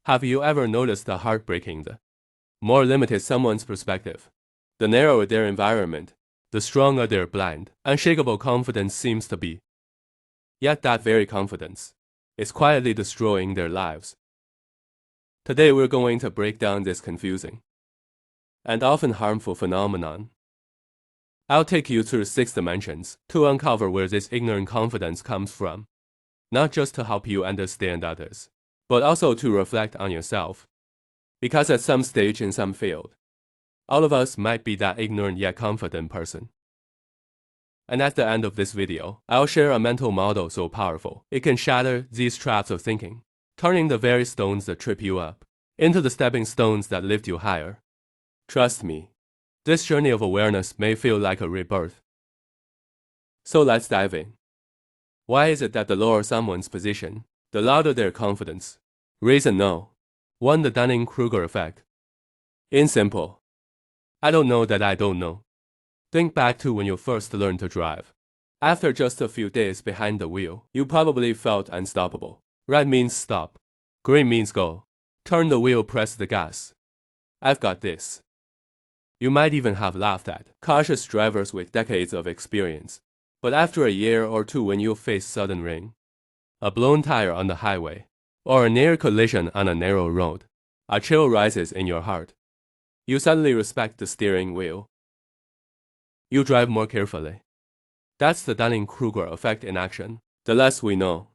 Have you ever noticed the heartbreaking, the more limited someone's perspective, the narrower their environment, the stronger their blind, unshakable confidence seems to be. Yet that very confidence is quietly destroying their lives. Today we're going to break down this confusing and often harmful phenomenon. I'll take you through 6 dimensions to uncover where this ignorant confidence comes from, not just to help you understand others, but also to reflect on yourself. Because at some stage in some field, all of us might be that ignorant yet confident person. And at the end of this video, I'll share a mental model so powerful it can shatter these traps of thinking, turning the very stones that trip you up into the stepping stones that lift you higher. Trust me, this journey of awareness may feel like a rebirth. So let's dive in. Why is it that the lower someone's position, the louder their confidence? Reason no. 1. The Dunning-Kruger effect. In simple, I don't know that I don't know. Think back to when you first learned to drive. After just a few days behind the wheel, you probably felt unstoppable. Red means stop. Green means go. Turn the wheel, press the gas. I've got this. You might even have laughed at cautious drivers with decades of experience. But after a year or two, when you face sudden rain, a blown tire on the highway, or a near collision on a narrow road, a chill rises in your heart. You suddenly respect the steering wheel. You drive more carefully. That's the Dunning-Kruger effect in action. The less we know,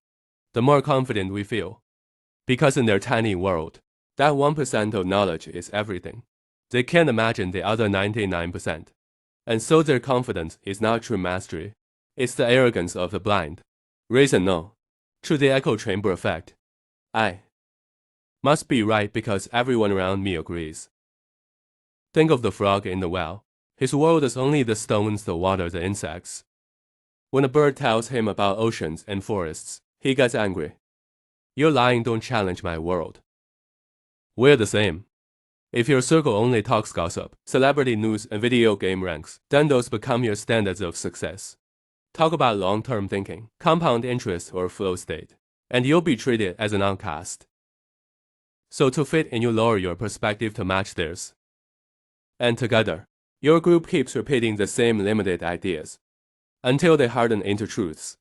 the more confident we feel. Because in their tiny world, that 1% of knowledge is everything. They can't imagine the other 99%. And so their confidence is not true mastery. It's the arrogance of the blind. Reason no. True, the echo chamber effect. I must be right because everyone around me agrees. Think of the frog in the well. His world is only the stones, the water, the insects. When a bird tells him about oceans and forests, he gets angry. You're lying, don't challenge my world. We're the same. If your circle only talks gossip, celebrity news, and video game ranks, then those become your standards of success. Talk about long-term thinking, compound interest, or flow state, and you'll be treated as an outcast. So to fit in, you lower your perspective to match theirs. And together, your group keeps repeating the same limited ideas until they harden into truths.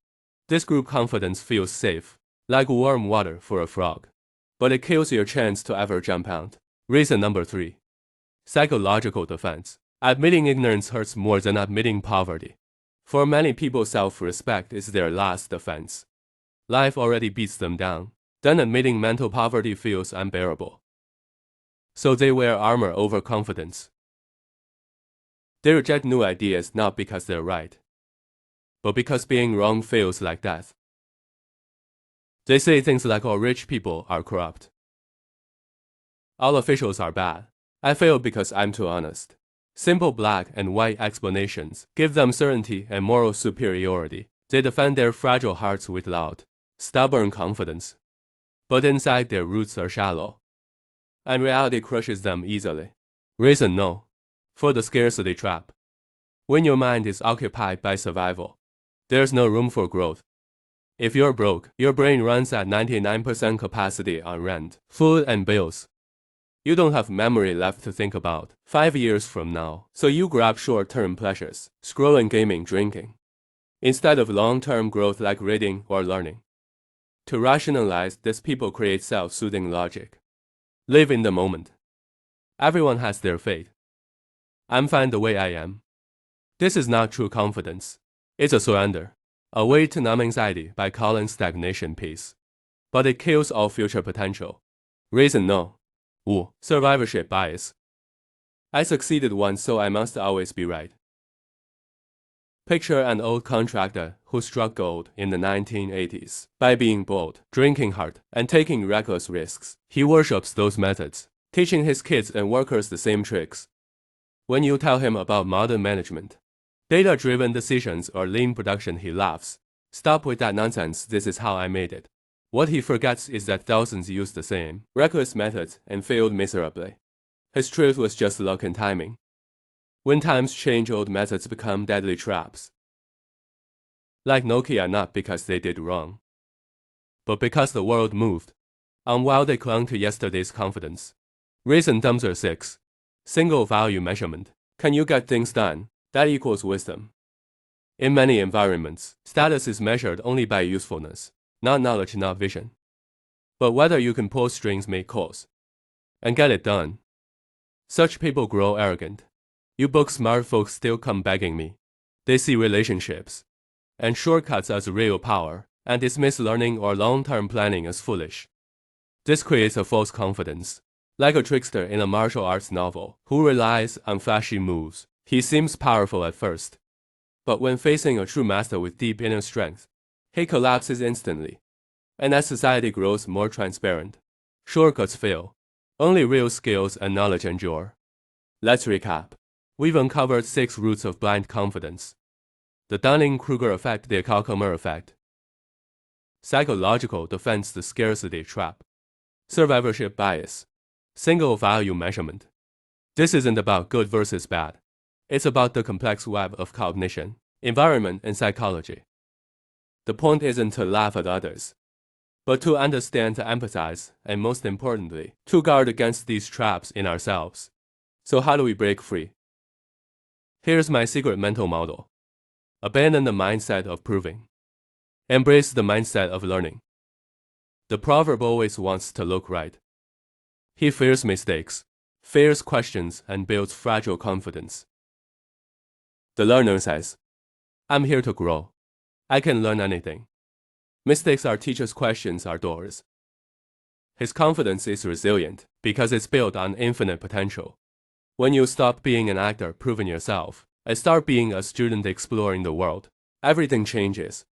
This group confidence feels safe, like warm water for a frog, but it kills your chance to ever jump out. Reason number 3. Psychological defense. Admitting ignorance hurts more than admitting poverty. For many people, self-respect is their last defense. Life already beats them down. Then admitting mental poverty feels unbearable. So they wear armor over confidence. They reject new ideas not because they're right, but because being wrong feels like death. They say things like, all rich people are corrupt. All officials are bad. I failed because I'm too honest. Simple black and white explanations give them certainty and moral superiority. They defend their fragile hearts with loud, stubborn confidence. But inside, their roots are shallow, and reality crushes them easily. Reason no. For the scarcity trap. When your mind is occupied by survival, there's no room for growth. If you're broke, your brain runs at 99% capacity on rent, food, and bills. You don't have memory left to think about 5 years from now, so you grab short-term pleasures, scrolling, gaming, drinking, instead of long-term growth like reading or learning. To rationalize this, people create self-soothing logic. Live in the moment. Everyone has their fate. I'm fine the way I am. This is not true confidence. It's a surrender, a way to numb anxiety by calling stagnation peace. But it kills all future potential. Reason no. 5. Survivorship bias. I succeeded once, so I must always be right. Picture an old contractor who struck gold in the 1980s by being bold, drinking hard, and taking reckless risks. He worships those methods, teaching his kids and workers the same tricks. When you tell him about modern management, data-driven decisions, or lean production, he laughs. Stop with that nonsense, this is how I made it. What he forgets is that thousands used the same reckless methods and failed miserably. His truth was just luck and timing. When times change, old methods become deadly traps. Like Nokia, not because they did wrong, but because the world moved. and while they clung to yesterday's confidence. Reason number 6. Single value measurement. Can you get things done? That equals wisdom. In many environments, status is measured only by usefulness, not knowledge, not vision. But whether you can pull strings, make calls, and get it done. Such people grow arrogant. You book smart folks still come begging me. They see relationships and shortcuts as real power and dismiss learning or long-term planning as foolish. This creates a false confidence. Like a trickster in a martial arts novel who relies on flashy moves, he seems powerful at first. But when facing a true master with deep inner strength, he collapses instantly. And as society grows more transparent, shortcuts fail. Only real skills and knowledge endure. Let's recap. We've uncovered 6 roots of blind confidence. The Dunning-Kruger effect, the Kalkamer effect. Psychological defense, the scarcity trap. Survivorship bias. Single value measurement. This isn't about good versus bad. It's about the complex web of cognition, environment, and psychology. The point isn't to laugh at others, but to understand, to empathize, and most importantly, to guard against these traps in ourselves. So how do we break free? Here's my secret mental model. Abandon the mindset of proving. Embrace the mindset of learning. The proverb always wants to look right. He fears mistakes, fears questions, and builds fragile confidence. The learner says, I'm here to grow. I can learn anything. Mistakes are teachers, questions are doors. His confidence is resilient because it's built on infinite potential. When you stop being an actor proving yourself and start being a student exploring the world, everything changes.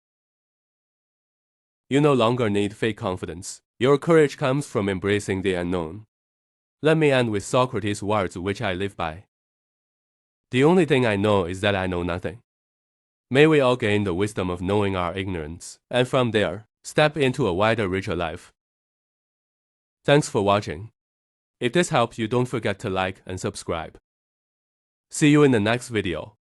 You no longer need fake confidence. Your courage comes from embracing the unknown. Let me end with Socrates' words, which I live by. The only thing I know is that I know nothing. May we all gain the wisdom of knowing our ignorance, and from there, step into a wider, richer life. Thanks for watching. If this helped you, don't forget to like and subscribe. See you in the next video.